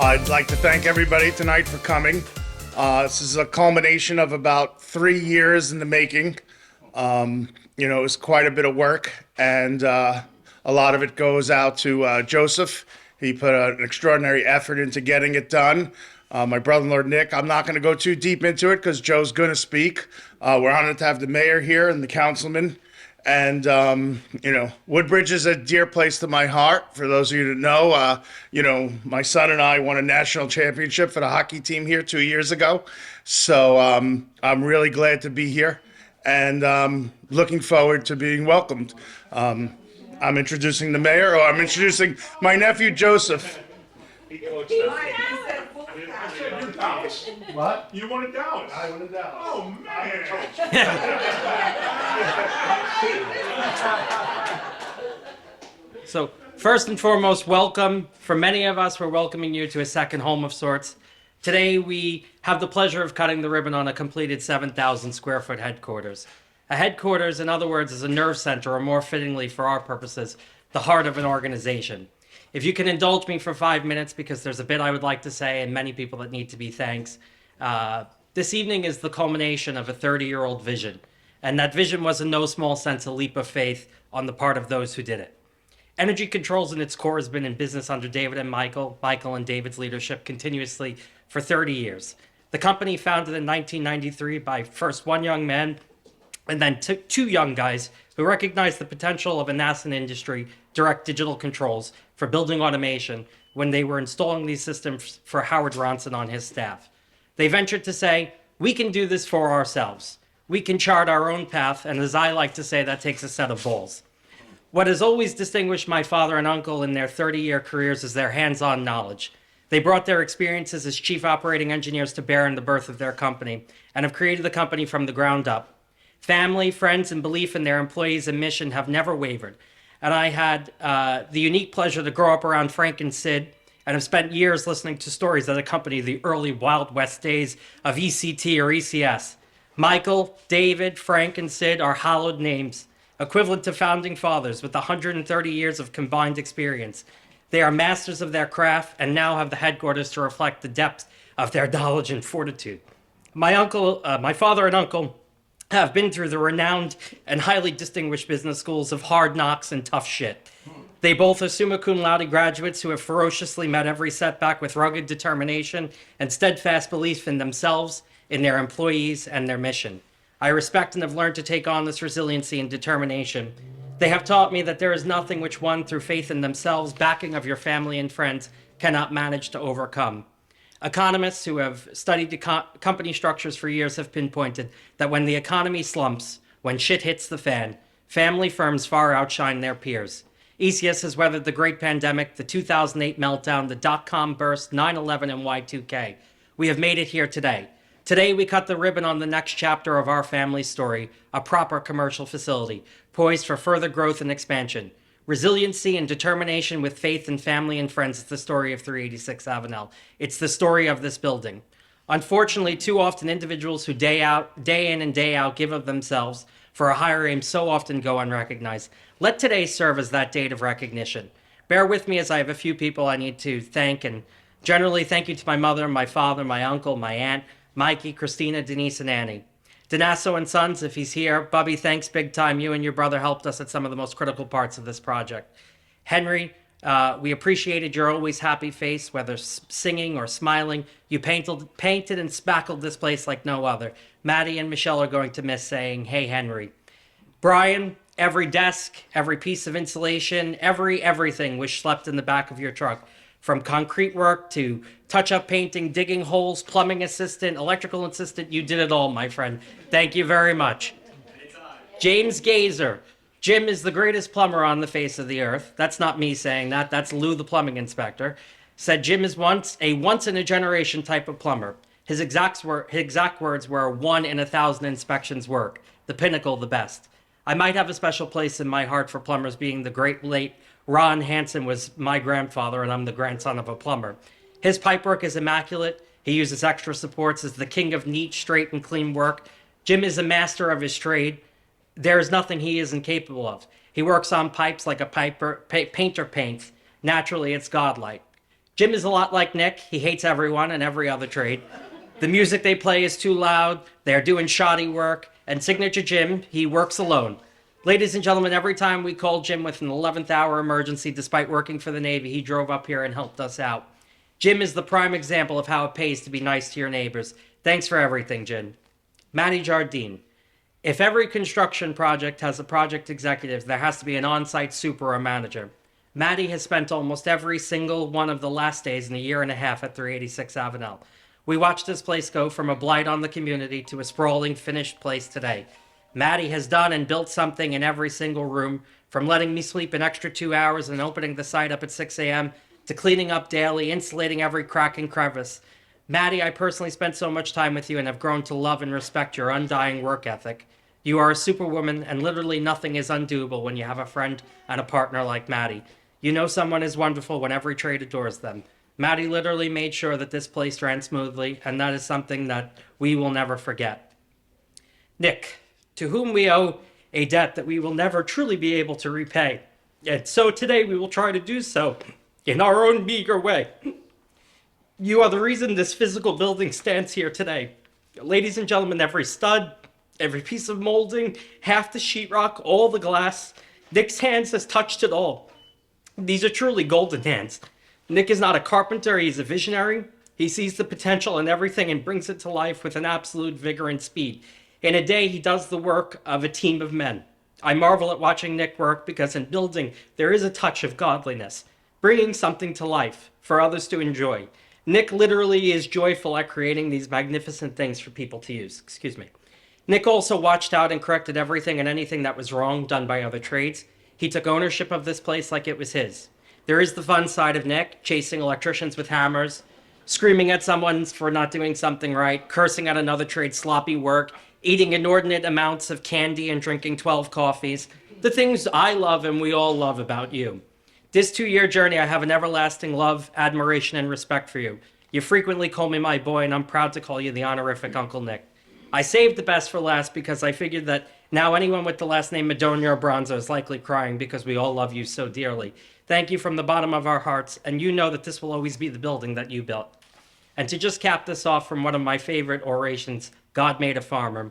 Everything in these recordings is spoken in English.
I'd like to thank everybody tonight for coming. This is a culmination of about 3 years in the making. It was quite a bit of work, and a lot of it goes out to Joseph. He put an extraordinary effort into getting it done. My brother-in-law, Nick, I'm not going to go too deep into it because Joe's going to speak. We're honored to have the mayor here and the councilman. And, Woodbridge is a dear place to my heart. For those of you that know, my son and I won a national championship for the hockey team here 2 years ago. So I'm really glad to be here and looking forward to being welcomed. I'm introducing the mayor, or I'm introducing my nephew, Joseph. He coached us. What? You wanted Dallas. I wanted Dallas. Oh, man. So first and foremost, welcome. For many of us, we're welcoming you to a second home of sorts. Today, we have the pleasure of cutting the ribbon on a completed 7,000 square foot headquarters. A headquarters, in other words, is a nerve center, or more fittingly for our purposes, the heart of an organization. If you can indulge me for 5 minutes, because there's a bit I would like to say and many people that need to be thanked. This evening is the culmination of a 30-year-old vision. And that vision was in no small sense a leap of faith on the part of those who did it. Energy Controls in its core has been in business under David and Michael and David's leadership continuously for 30 years. The company founded in 1993 by first one young man and then two young guys who recognized the potential of a nascent industry, direct digital controls, for building automation when they were installing these systems for Howard Ronson on his staff. They ventured to say, we can do this for ourselves. We can chart our own path, and as I like to say, that takes a set of balls. What has always distinguished my father and uncle in their 30-year careers is their hands-on knowledge. They brought their experiences as chief operating engineers to bear in the birth of their company and have created the company from the ground up. Family, friends, and belief in their employees and mission have never wavered. And I had the unique pleasure to grow up around Frank and Sid and have spent years listening to stories that accompany the early Wild West days of ECT or ECS. Michael, David, Frank, and Sid are hallowed names, equivalent to founding fathers with 130 years of combined experience. They are masters of their craft and now have the headquarters to reflect the depth of their knowledge and fortitude. My father and uncle have been through the renowned and highly distinguished business schools of hard knocks and tough shit. They both are summa cum laude graduates who have ferociously met every setback with rugged determination and steadfast belief in themselves, in their employees, and their mission. I respect and have learned to take on this resiliency and determination. They have taught me that there is nothing which one, through faith in themselves, backing of your family and friends, cannot manage to overcome. Economists who have studied company structures for years have pinpointed that when the economy slumps, when shit hits the fan, family firms far outshine their peers. ECS has weathered the great pandemic, the 2008 meltdown, the dot-com burst, 9/11, and Y2K. We have made it here today. Today, we cut the ribbon on the next chapter of our family story, a proper commercial facility, poised for further growth and expansion. Resiliency and determination with faith in family and friends is the story of 386 Avenel. It's the story of this building. Unfortunately, too often individuals who day in and day out give of themselves for a higher aim so often go unrecognized. Let today serve as that date of recognition. Bear with me as I have a few people I need to thank, and generally thank you to my mother, my father, my uncle, my aunt, Mikey, Christina, Denise, and Annie. Donasso and Sons, if he's here. Bubby, thanks big time. You and your brother helped us at some of the most critical parts of this project. Henry, we appreciated your always happy face, whether singing or smiling. You painted and spackled this place like no other. Maddie and Michelle are going to miss saying, hey, Henry. Brian, every desk, every piece of insulation, everything was schlepped in the back of your truck. From concrete work to touch-up painting, digging holes, plumbing assistant, electrical assistant, you did it all, my friend. Thank you very much. James Gazer. Jim is the greatest plumber on the face of the earth. That's not me saying that. That's Lou, the plumbing inspector. Said Jim is once in a generation type of plumber. His exact words were 1 in 1,000 inspections work. The pinnacle, the best. I might have a special place in my heart for plumbers, being the great late Ron Hansen was my grandfather, and I'm the grandson of a plumber. His pipework is immaculate. He uses extra supports, is the king of neat, straight, and clean work. Jim is a master of his trade. There is nothing he isn't capable of. He works on pipes like a painter paints. Naturally, it's godlike. Jim is a lot like Nick. He hates everyone and every other trade. The music they play is too loud. They're doing shoddy work. And signature Jim, he works alone. Ladies and gentlemen, every time we called Jim with an 11th hour emergency, despite working for the Navy, he drove up here and helped us out. Jim is the prime example of how it pays to be nice to your neighbors. Thanks for everything, Jim. Matty Jardine. If every construction project has a project executive, there has to be an on-site super or manager. Matty has spent almost every single one of the last days in a year and a half at 386 Avenel. We watched this place go from a blight on the community to a sprawling, finished place today. Matty has done and built something in every single room, from letting me sleep an extra 2 hours and opening the site up at 6 a.m. to cleaning up daily, insulating every crack and crevice. Matty, I personally spent so much time with you and have grown to love and respect your undying work ethic. You are a superwoman, and literally nothing is undoable when you have a friend and a partner like Matty. You know someone is wonderful when every trade adores them. Matty literally made sure that this place ran smoothly, and that is something that we will never forget. Nick, to whom we owe a debt that we will never truly be able to repay. And so today we will try to do so in our own meager way. You are the reason this physical building stands here today. Ladies and gentlemen, every stud, every piece of molding, half the sheetrock, all the glass, Nick's hands has touched it all. These are truly golden hands. Nick is not a carpenter, he's a visionary. He sees the potential in everything and brings it to life with an absolute vigor and speed. In a day, he does the work of a team of men. I marvel at watching Nick work because in building, there is a touch of godliness, bringing something to life for others to enjoy. Nick literally is joyful at creating these magnificent things for people to use. Nick also watched out and corrected everything and anything that was wrong done by other trades. He took ownership of this place like it was his. There is the fun side of Nick, chasing electricians with hammers, screaming at someone for not doing something right, cursing at another trade's sloppy work, eating inordinate amounts of candy and drinking 12 coffees. The things I love and we all love about you. This 2-year journey, I have an everlasting love, admiration, and respect for you. You frequently call me my boy, and I'm proud to call you the honorific Uncle Nick. I saved the best for last because I figured that now anyone with the last name Madonia or Bronzo is likely crying because we all love you so dearly. Thank you from the bottom of our hearts, and you know that this will always be the building that you built. And to just cap this off from one of my favorite orations, God made a farmer.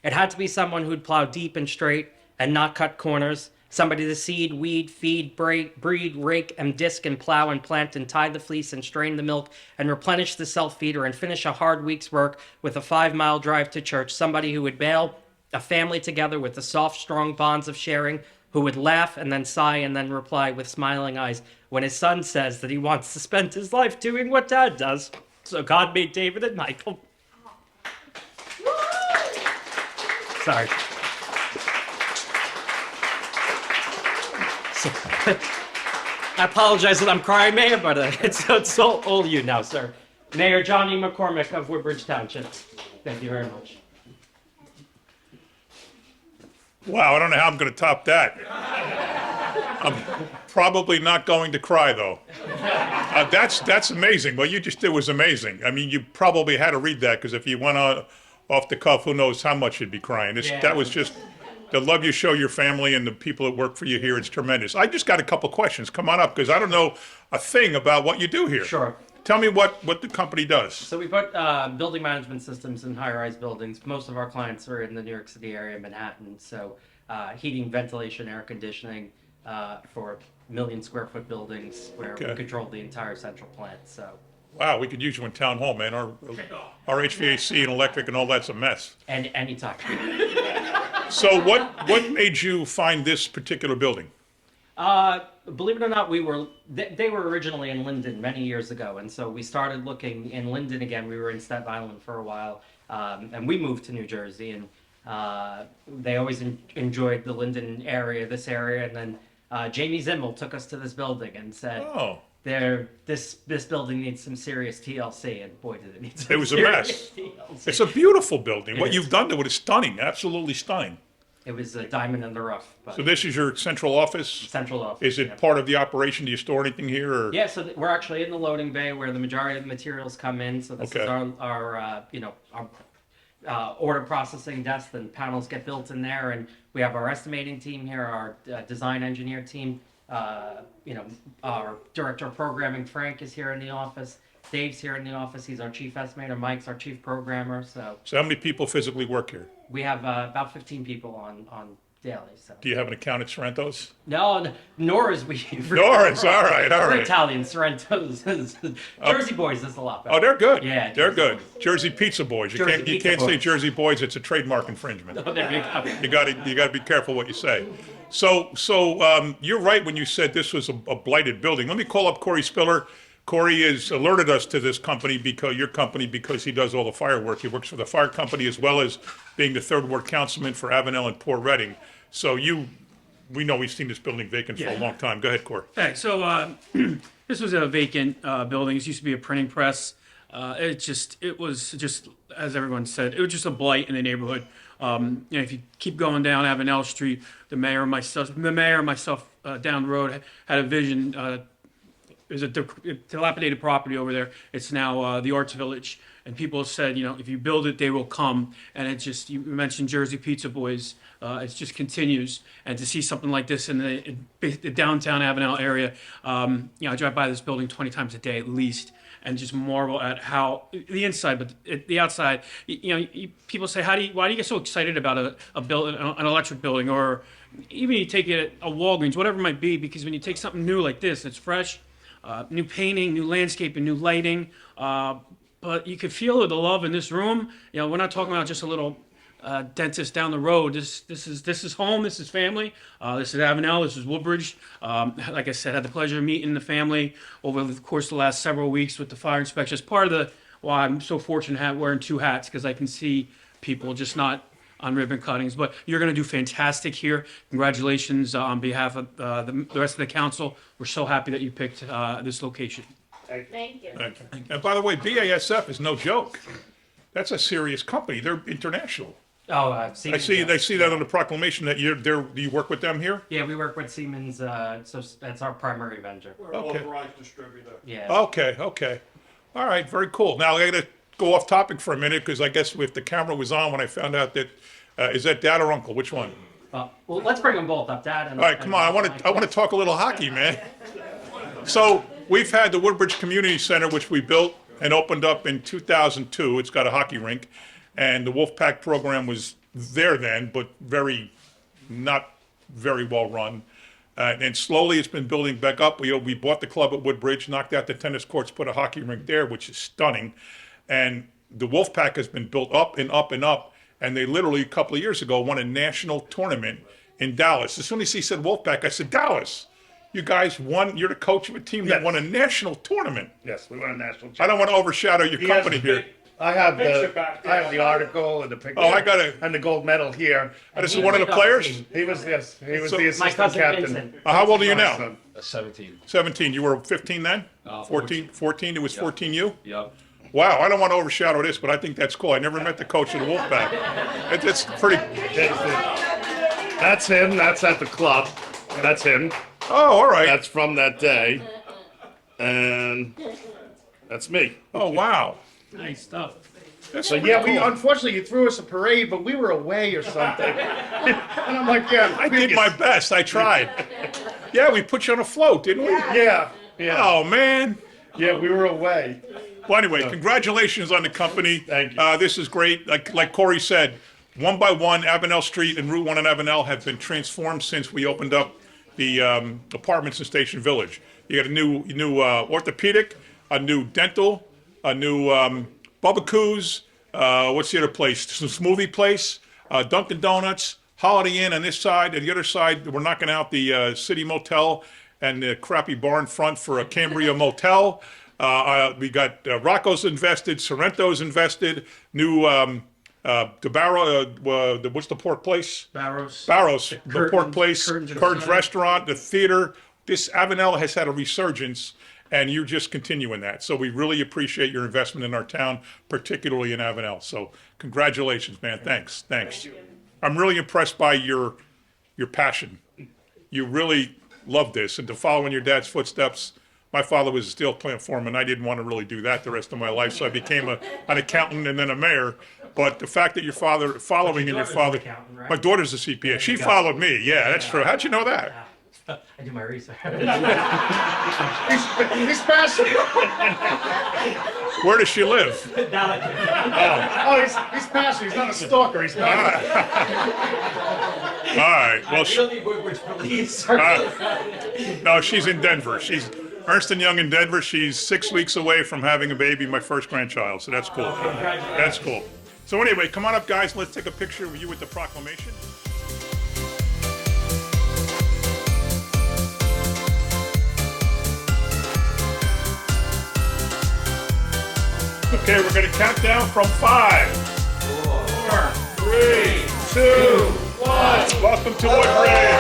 It had to be someone who'd plow deep and straight and not cut corners. Somebody to seed, weed, feed, breed, rake, and disc, and plow, and plant, and tie the fleece, and strain the milk, and replenish the self-feeder, and finish a hard week's work with a 5-mile drive to church. Somebody who would bail a family together with the soft, strong bonds of sharing, who would laugh and then sigh and then reply with smiling eyes when his son says that he wants to spend his life doing what Dad does. So God made David and Michael. Sorry. I apologize that I'm crying, Mayor, but it's all you now, sir. Mayor Johnny McCormick of Woodbridge Township. Thank you very much. Wow, I don't know how I'm going to top that. I'm probably not going to cry, though. That's amazing. What you just did was amazing. I mean, you probably had to read that, because if you went off the cuff, who knows how much you'd be crying. That was just the love you show your family and the people that work for you here. It's tremendous. I just got a couple questions. Come on up, because I don't know a thing about what you do here. Sure. Tell me what the company does. So we put building management systems in high-rise buildings. Most of our clients are in the New York City area, Manhattan. So heating, ventilation, air conditioning for million-square-foot buildings where we control the entire central plant. So. Wow, we could use you in town hall, man. Our HVAC and electric and all that's a mess. And anytime. So what made you find this particular building? Believe it or not, they were originally in Linden many years ago, and so we started looking in Linden again. We were in Staten Island for a while, and we moved to New Jersey, and they always enjoyed the Linden area, this area, and then Jamie Zimmel took us to this building and said, Oh, this building needs some serious TLC," and boy, did it need some It was a serious mess. TLC. it's a beautiful building. What is. you've done to it is stunning, absolutely stunning. It was a diamond in the rough, but So this is your central office? central office. Is it yeah. part of the operation? Do you store anything here? Or? Yeah, so we're actually in the loading bay where the majority of the materials come in. So this Okay. is our order processing desk. Then panels get built in there, and we have our estimating team here, our design engineer team. Our director of programming, Frank, is here in the office. Dave's here in the office. He's our chief estimator. Mike's our chief programmer. So So how many people physically work here? we have about 15 people on daily. So Do you have an account at Sorrento's? no, nor is we. Norris, all right, all We're right. Italian, Sorrento's. Jersey Boys is a lot better. Oh, they're good. Yeah, they're Jersey good. Jersey Pizza Boys. You Jersey can't you Pizza can't say Boys. Jersey Boys. It's a trademark infringement. Oh, there you go. You got to be careful what you say. So you're right when you said this was a blighted building. Let me call up Corey Spiller. Corey has alerted us to this company because he does all the firework. He works for the fire company as well as being the third ward councilman for Avenel and Port Reading. So we know we've seen this building vacant for a long time. Go ahead, Corey. Okay, so this was a vacant building. It used to be a printing press. It was just, as everyone said, it was just a blight in the neighborhood. If you keep going down Avenel Street, the mayor and myself down the road had a vision. There's a dilapidated property over there. It's now the Arts Village, and people said, if you build it, they will come. And it just, you mentioned Jersey Pizza Boys. It just continues, and to see something like this in the downtown Avenel area, I drive by this building 20 times a day at least, and just marvel at how the inside, but the outside. People say, why do you get so excited about an electric building, or even you take it a Walgreens, whatever it might be, because when you take something new like this, it's fresh, new painting, new landscaping, new lighting, but you could feel the love in this room. We're not talking about just a little dentist down the road. This is home. This is family. This is Avenel. This is Woodbridge. Like I said, had the pleasure of meeting the family over the course of the last several weeks with the fire inspection. It's part of why I'm so fortunate wearing two hats, because I can see people just not on ribbon cuttings. But you're going to do fantastic here. Congratulations on behalf of the rest of the council. We're so happy that you picked this location. Thank you. And by the way, BASF is no joke. That's a serious company. They're international. Oh, I've seen. I see that on the proclamation that do you work with them here? Yeah, we work with Siemens, so that's our primary vendor. We're an authorized distributor. Yeah. Okay. All right, very cool. Now I got to go off topic for a minute because I guess if the camera was on when I found out that is that Dad or Uncle? Which one? Well, let's bring them both up, Dad. And, All right, come on. I want to talk a little hockey, man. So we've had the Woodbridge Community Center, which we built and opened up in 2002. It's got a hockey rink, and the Wolfpack program was there then, but not very well run. And slowly it's been building back up. We bought the club at Woodbridge, knocked out the tennis courts, put a hockey rink there, which is stunning. And the Wolfpack has been built up and up and up. And they literally a couple of years ago won a national tournament in Dallas. As soon as he said Wolfpack, I said, Dallas, you guys won. You're the coach of a team that Yes. won a national tournament. Yes, we won a national I championship. don't want to overshadow your company here. I have Picture the back I have the article and the picture. Oh, I got it. And the gold medal here. This is one of the players? He was So- the My assistant cousin captain. Vincent. How old are you My now? son. 17. 17. You were 15 then? 14. 14. It was 14 you? Yep. Wow, I don't want to overshadow this, but I think that's cool. I never met the coach of the Wolfpack. It's pretty. That's him. That's at the club. That's him. Oh, all right. That's from that day. And that's me. Oh, wow. Nice stuff. So yeah, we unfortunately you threw us a parade, but we were away or something. And I'm like, yeah, I did my best. I tried. Yeah, we put you on a float, didn't we? Yeah, yeah, Oh, man. yeah. We were away. Well, anyway, congratulations on the company. Thank you. This is great. Like Corey said, one by one, Avenel Street and Route 1 and Avenel have been transformed since we opened up the apartments in Station Village. You got a new orthopedic, a new dental, a new Bubba Coos, what's the other place? Some smoothie place, Dunkin' Donuts, Holiday Inn on this side. And the other side, we're knocking out the City Motel. and the crappy barn front for a Cambria Motel. We got Rocco's invested, Sorrento's invested, new DeBarro, what's the pork place? Barrows. Barrows, the pork Curtains- place, Curtains and Curtains Sun. Restaurant, the theater. This Avenel has had a resurgence, and you're just continuing that. So we really appreciate your investment in our town, particularly in Avenel. So congratulations, man. Thanks. I'm really impressed by your passion. You really love this, and to follow in your dad's footsteps. My father was a steel plant foreman. I didn't want to really do that the rest of my life, so I became an accountant and then a mayor. But the fact that your father, following in your daughter's father, an accountant, right? my daughter's a CPA. She followed me. Yeah, that's true. How'd you know that? I do my research. He's passionate. Where does she live? Oh, he's passionate. He's not a stalker. He's passionate. All right. Well, You don't need Woodward's police. no, she's in Denver. She's Ernst & Young in Denver. She's 6 weeks away from having a baby, my first grandchild. So that's cool. That's cool. So anyway, come on up, guys. Let's take a picture of you with the proclamation. Okay, we're going to count down from 5, 4, 3, 2, 1. Welcome to Woodbridge.